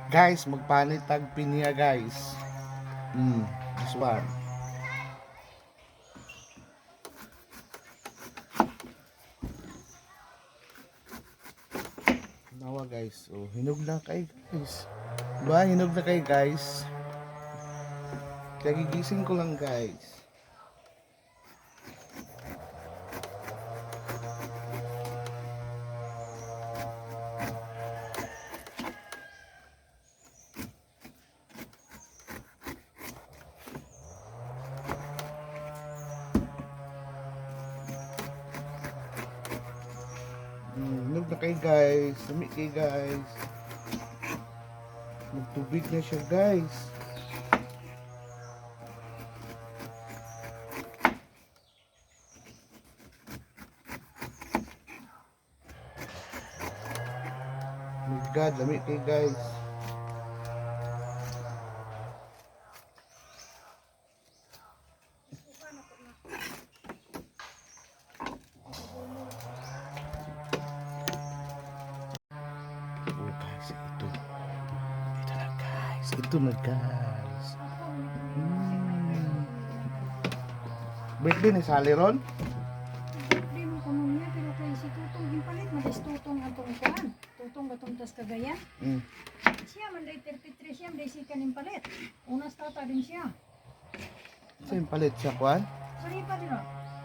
Guys, magpanit tag pinya guys. This one. Nawa guys. Oh, hinog na kay guys. Diba? Hinog na kay guys. Kagigising ko lang guys. Hinog na kay guys. Lami kay guys. Magtubig na siya guys. My God, lami kay guys. Oh guys, ito. Ito na guys. Ito na guys. Birthday ni Sally ron? Birthday mo ko nun niya, pero kay si Tutong, himpalit mo des Tutong atong kuan. Tutong atong tas Cagayan. Siya man day 33 siya, day sikan himpalit. Unas tata din siya. Saan palit siya kuan? Sorry pa din o.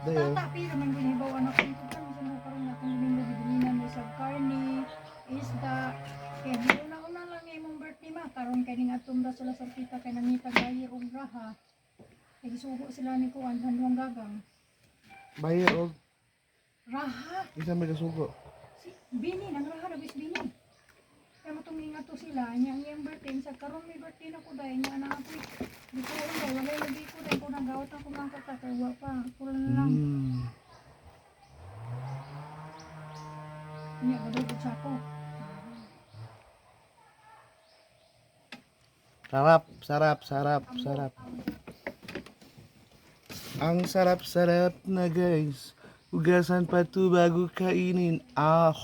Dayo. Tata, pero man ginibawan ako ito kan. Kasi mo karoon na kung ginibinan mo sa karne, isda. Kaya una-una lang imong birthday ma. Karoon kay ning atong da sila sa kita kay nangita gayi og raha. Kaya sugo sila ni kuan, handong gagang. Bayer og Raha! isa may kasugo. Si Bini, nang raha na bis Bini. Kaya matungin nga to sila, niyang birthday, sa karoon may birthday na ko dahil niya na ako. Di ko alam dahil wala yung di ko dahil ko nagawat ako mga kakatawa pa. Kulang na lang. Niya, madugod sa ako. Sarap, sarap, sarap, sarap. Ang sarap-sarap na guys. Hugasan pa to bago kainin. Ah.